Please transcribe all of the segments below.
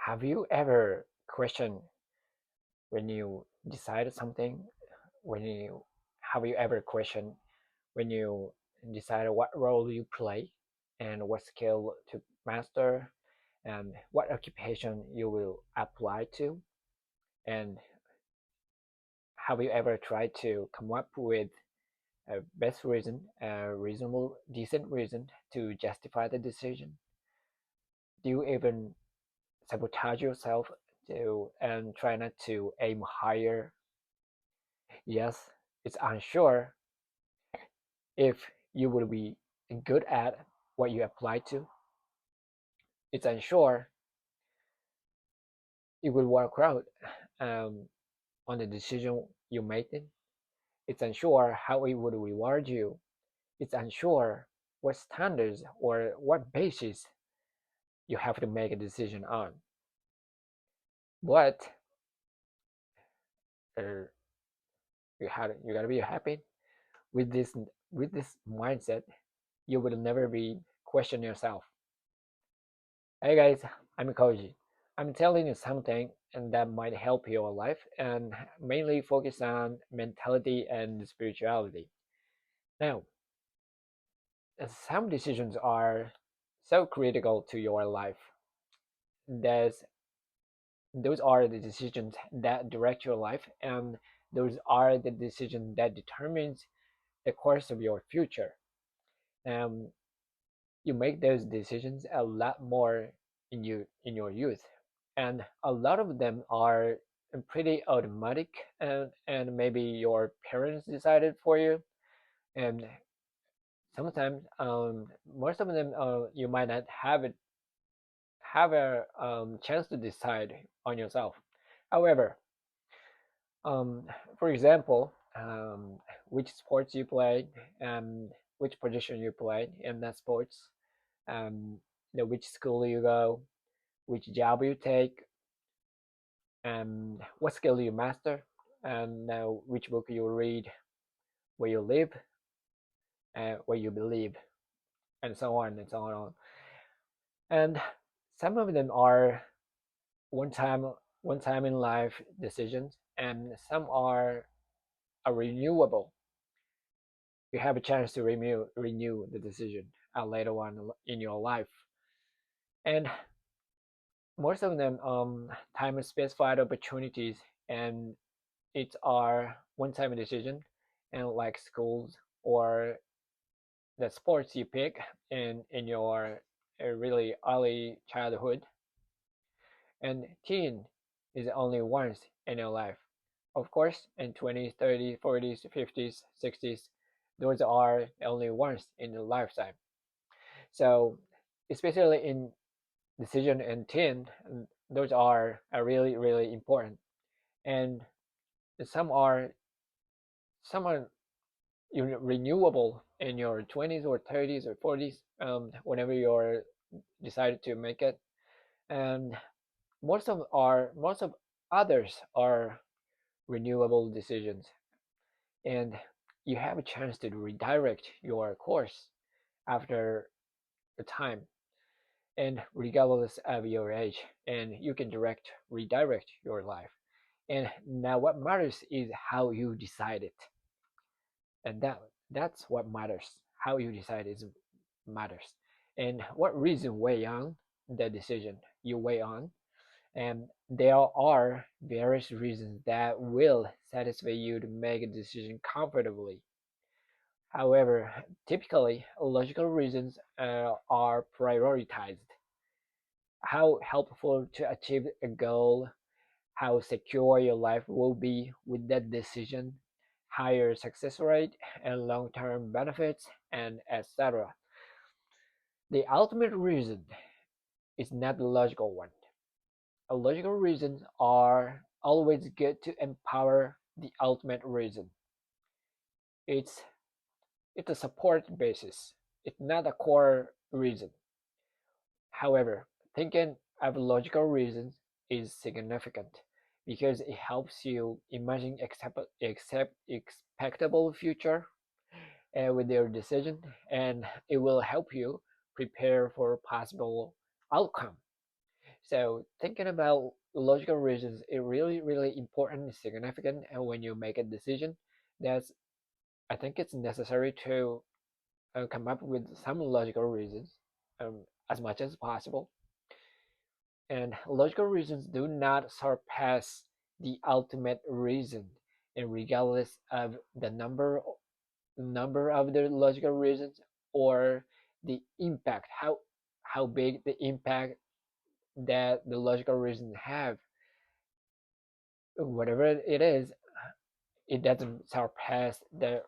Have you ever questioned when you decided something? When you have you ever questioned when you decided what role you play and what skill to master and what occupation you will apply to? And have you ever tried to come up with a best reason, a reasonable, decent reason to justify the decision? Do you even sabotage yourself to and try not to aim higher? Yes, it's unsure if you will be good at what you apply to. It's unsure it will work out um, on the decision you made. It's unsure how it would reward you. It's unsure what standards or what basis you have to make a decision on. But uh, you gotta be happy with this mindset. You will never be question yourself. Hey guys, I'm Koji. I'm telling you something and that might help your life and mainly focus on mentality and spirituality. Now, some decisions are so critical to your life. There's, those are the decisions that direct your life, and those are the decisions that determines the course of your future. Um, you make those decisions a lot more in your youth, and a lot of them are pretty automatic, and maybe your parents decided for you, and sometimes most of them you might not have a chance to decide on yourself. However, um, for example, which sports you play and which position you play in that sports, um, which school you go, which job you take, and what skill you master, and which book you read, where you live, where you believe, and so on and so on. And some of them are one time one time in life decisions, and some are a renewable. You have a chance to renew the decision later on in your life, and most of them time specified opportunities, and it's our one-time decision, and like schools or the sports you pick in your really early childhood, and teen is only once in your life. Of course, in 20s, 30s, 40s, 50s, 60s, those are only once in a lifetime. So, especially in decision and teen, those are really, really important. And some are some are renewable in your 20s or 30s or 40s, whenever you're decided to make it. And most of others are renewable decisions, and you have a chance to redirect your course after a time, and regardless of your age, and you can redirect your life. And now what matters is how you decide it, and that's what matters. How you decide is matters, and what reason weigh on the decision you weigh on. And there are various reasons that will satisfy you to make a decision comfortably. However, typically, logical reasons are prioritized. How helpful to achieve a goal, how secure your life will be with that decision, higher success rate and long-term benefits, and etc. The ultimate reason is not the logical one. Logical reasons are always good to empower the ultimate reason. It's it's a support basis. It's not a core reason. However, thinking of logical reasons is significant because it helps you imagine expectable future with your decision, and it will help you prepare for possible outcome. So thinking about logical reasons is really, really important and significant. And when you make a decision, that's I think it's necessary to come up with some logical reasons as much as possible. And logical reasons do not surpass the ultimate reason, and regardless of the number of the logical reasons or the impact, how big the impact that the logical reasons have, whatever it is, it doesn't surpass the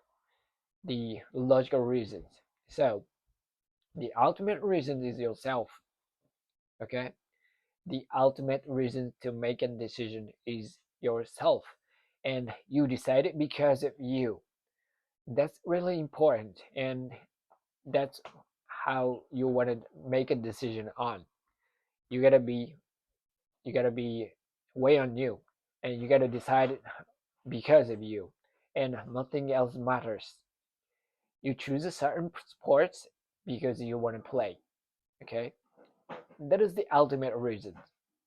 logical reasons. So the ultimate reason is yourself. Okay, the ultimate reason to make a decision is yourself, and you decide it because of you. That's really important, and that's how you want to make a decision on. You gotta be you gotta be way on you, and you gotta decide because of you, and nothing else matters. You choose a certain sports because you want to play. Okay, that is the ultimate reason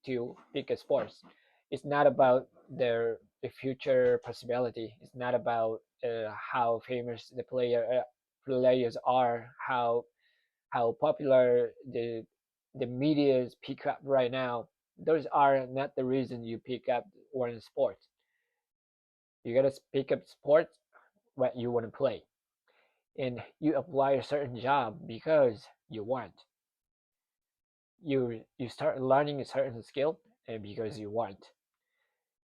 to pick a sports. It's not about the future possibility. It's not about how famous the players are, how popular the medias pick up right now. Those are not the reason you pick up one sport. You gotta pick up sports what you want to play, and you apply a certain job because you want. You start learning a certain skill and because you want.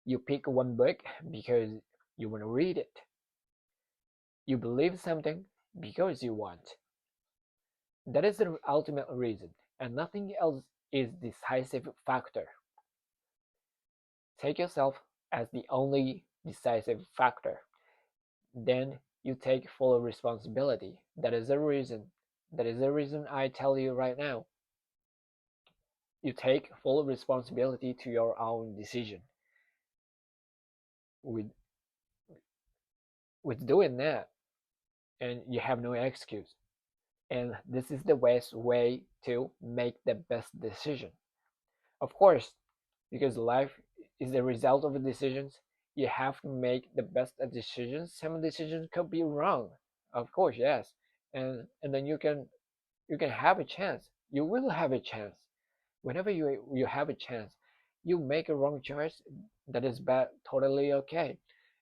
You pick one book because you want to read it. You believe something because you want. That is the ultimate reason, and nothing else is decisive factor. Take yourself as the only decisive factor. Then you take full responsibility. That is the reason. That is the reason I tell you right now. You take full responsibility to your own decision. With with doing that, and you have no excuse. And this is the best way to make the best decision. Of course, because life is the result of decisions, you have to make the best decisions. Some decisions could be wrong, of course, yes, and then you can have a chance. You will have a chance. Whenever you have a chance, you make a wrong choice. That is bad, totally okay,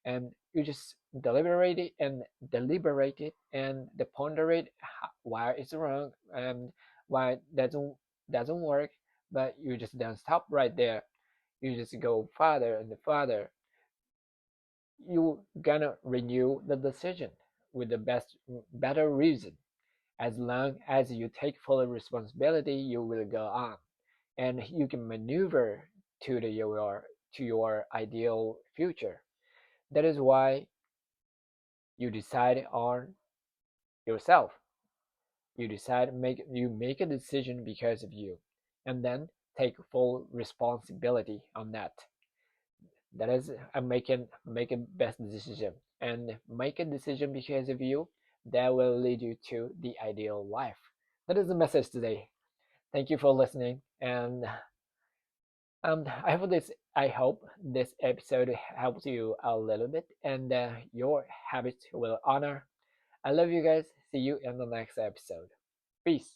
and you just deliberate it and ponder it why it's wrong and why it doesn't work. But you just don't stop right there. You just go farther and farther. You gonna renew the decision with the better reason. As long as you take full responsibility, you will go on, and you can maneuver to your ideal future. That is why you decide on yourself. You make a decision because of you, and then take full responsibility on that. That is make a best decision, and make a decision because of you that will lead you to the ideal life. That is the message today. Thank you for listening, and I hope this episode helps you a little bit, and your habits will honor. I love you guys. See you in the next episode. Peace.